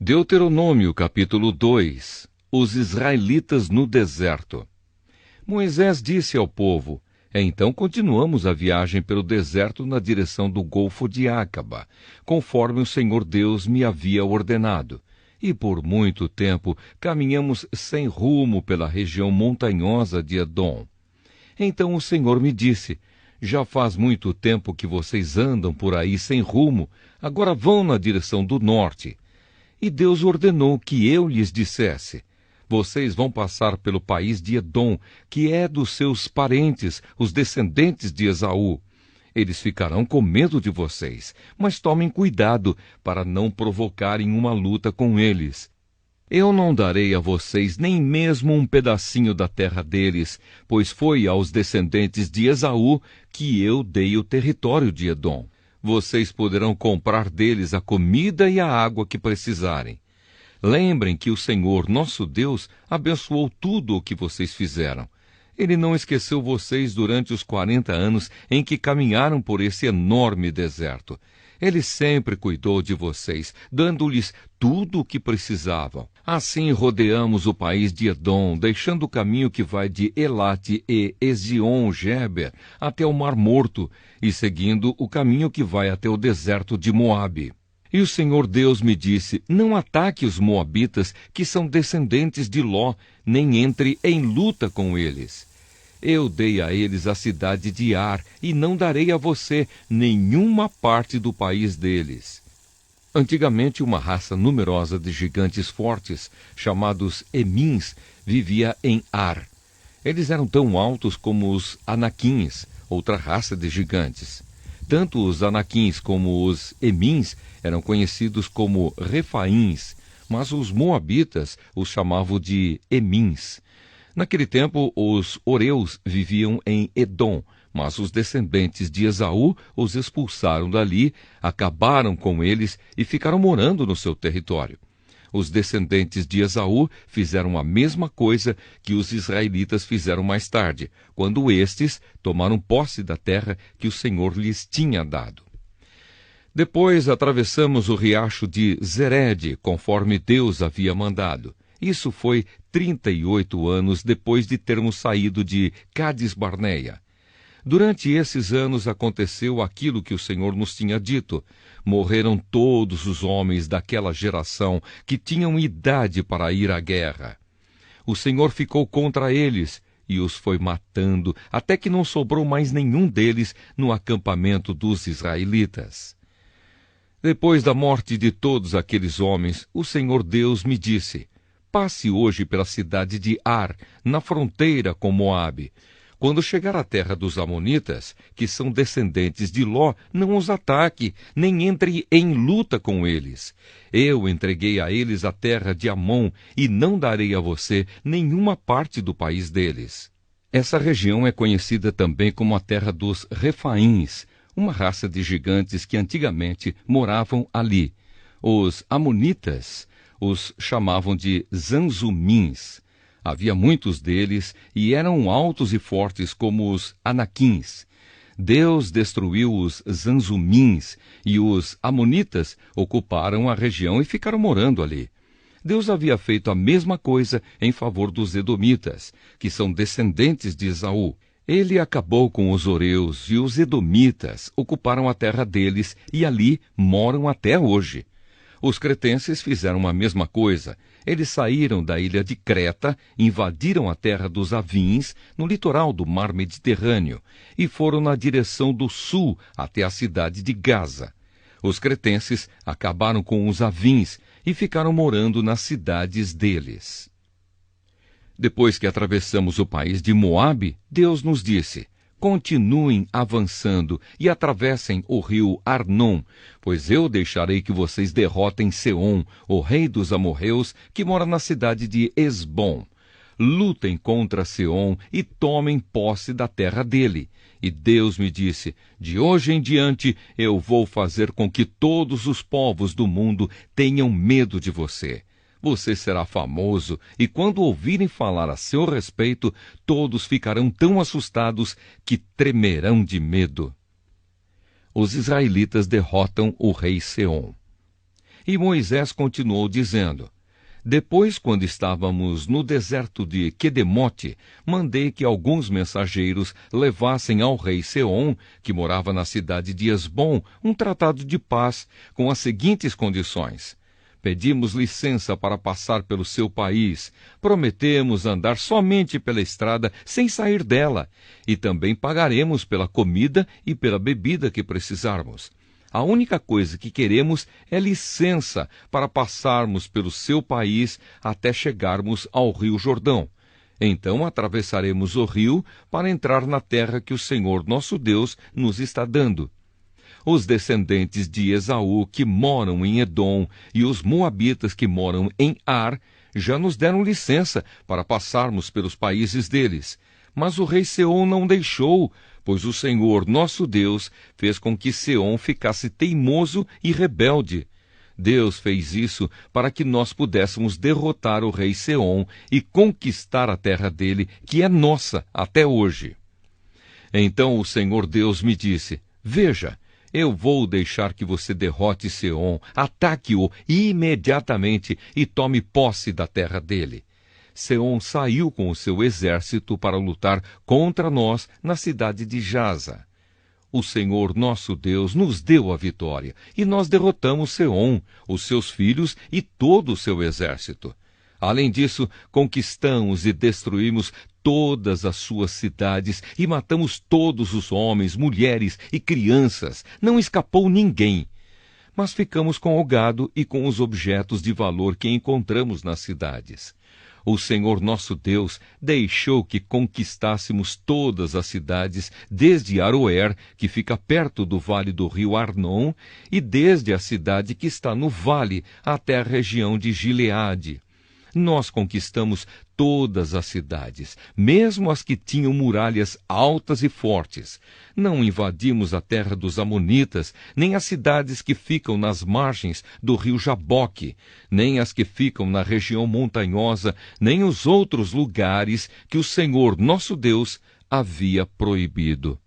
Deuteronômio capítulo 2. Os israelitas no deserto. Moisés disse ao povo: então continuamos a viagem pelo deserto na direção do Golfo de Acaba, conforme o Senhor Deus me havia ordenado. E por muito tempo caminhamos sem rumo pela região montanhosa de Edom. Então o Senhor me disse: já faz muito tempo que vocês andam por aí sem rumo, agora vão na direção do norte. E Deus ordenou que eu lhes dissesse: vocês vão passar pelo país de Edom, que é dos seus parentes, os descendentes de Esaú. Eles ficarão com medo de vocês, mas tomem cuidado para não provocarem uma luta com eles. Eu não darei a vocês nem mesmo um pedacinho da terra deles, pois foi aos descendentes de Esaú que eu dei o território de Edom. Vocês poderão comprar deles a comida e a água que precisarem. Lembrem que o Senhor, nosso Deus, abençoou tudo o que vocês fizeram. Ele não esqueceu vocês durante os 40 anos em que caminharam por esse enorme deserto. Ele sempre cuidou de vocês, dando-lhes tudo o que precisavam. Assim rodeamos o país de Edom, deixando o caminho que vai de Elate e Ezion-Geber até o Mar Morto, e seguindo o caminho que vai até o deserto de Moabe. E o Senhor Deus me disse: não ataque os moabitas, que são descendentes de Ló, nem entre em luta com eles. Eu dei a eles a cidade de Ar, e não darei a você nenhuma parte do país deles. Antigamente, uma raça numerosa de gigantes fortes, chamados Emins, vivia em Ar. Eles eram tão altos como os Anaquins, outra raça de gigantes. Tanto os Anaquins como os Emins eram conhecidos como Refaíns, mas os moabitas os chamavam de Emins. Naquele tempo, os Oreus viviam em Edom, mas os descendentes de Esaú os expulsaram dali, acabaram com eles e ficaram morando no seu território. Os descendentes de Esaú fizeram a mesma coisa que os israelitas fizeram mais tarde, quando estes tomaram posse da terra que o Senhor lhes tinha dado. Depois atravessamos o riacho de Zered, conforme Deus havia mandado. Isso foi 38 anos depois de termos saído de Cades-Barneia. Durante esses anos aconteceu aquilo que o Senhor nos tinha dito. Morreram todos os homens daquela geração que tinham idade para ir à guerra. O Senhor ficou contra eles e os foi matando, até que não sobrou mais nenhum deles no acampamento dos israelitas. Depois da morte de todos aqueles homens, o Senhor Deus me disse: passe hoje pela cidade de Ar, na fronteira com Moabe. Quando chegar à terra dos Amonitas, que são descendentes de Ló, não os ataque, nem entre em luta com eles. Eu entreguei a eles a terra de Amon, e não darei a você nenhuma parte do país deles. Essa região é conhecida também como a terra dos Refaíns, uma raça de gigantes que antigamente moravam ali. Os Amonitas os chamavam de Zanzumins. Havia muitos deles e eram altos e fortes como os Anaquins. Deus destruiu os Zanzumins e os Amonitas ocuparam a região e ficaram morando ali. Deus havia feito a mesma coisa em favor dos Edomitas, que são descendentes de Esaú. Ele acabou com os Oreus e os Edomitas ocuparam a terra deles e ali moram até hoje. Os cretenses fizeram a mesma coisa. Eles saíram da ilha de Creta, invadiram a terra dos Avins, no litoral do mar Mediterrâneo, e foram na direção do sul até a cidade de Gaza. Os cretenses acabaram com os Avins e ficaram morando nas cidades deles. Depois que atravessamos o país de Moabe, Deus nos disse: continuem avançando e atravessem o rio Arnon, pois eu deixarei que vocês derrotem Seom, o rei dos amorreus, que mora na cidade de Esbom. Lutem contra Seom e tomem posse da terra dele. E Deus me disse: de hoje em diante eu vou fazer com que todos os povos do mundo tenham medo de você. Você será famoso, e quando ouvirem falar a seu respeito, todos ficarão tão assustados que tremerão de medo. Os israelitas derrotam o rei Seom. E Moisés continuou dizendo: Depois, quando estávamos no deserto de Quedemote, mandei que alguns mensageiros levassem ao rei Seom, que morava na cidade de Esbom, um tratado de paz com as seguintes condições: pedimos licença para passar pelo seu país, prometemos andar somente pela estrada sem sair dela, e também pagaremos pela comida e pela bebida que precisarmos. A única coisa que queremos é licença para passarmos pelo seu país até chegarmos ao rio Jordão. Então atravessaremos o rio para entrar na terra que o Senhor nosso Deus nos está dando. Os descendentes de Esaú que moram em Edom e os moabitas que moram em Ar já nos deram licença para passarmos pelos países deles. Mas o rei Seom não deixou, pois o Senhor nosso Deus fez com que Seom ficasse teimoso e rebelde. Deus fez isso para que nós pudéssemos derrotar o rei Seom e conquistar a terra dele, que é nossa até hoje. Então o Senhor Deus me disse: Veja, eu vou deixar que você derrote Seom, ataque-o imediatamente e tome posse da terra dele. Seom saiu com o seu exército para lutar contra nós na cidade de Jaza. O Senhor nosso Deus nos deu a vitória, e nós derrotamos Seom, os seus filhos e todo o seu exército. Além disso, conquistamos e destruímos todas as suas cidades e matamos todos os homens, mulheres e crianças. Não escapou ninguém. Mas ficamos com o gado e com os objetos de valor que encontramos nas cidades. O Senhor nosso Deus deixou que conquistássemos todas as cidades, desde Aroer, que fica perto do vale do rio Arnon, e desde a cidade que está no vale até a região de Gileade. Nós conquistamos todas as cidades, mesmo as que tinham muralhas altas e fortes. Não invadimos a terra dos amonitas, nem as cidades que ficam nas margens do rio Jaboque, nem as que ficam na região montanhosa, nem os outros lugares que o Senhor nosso Deus havia proibido.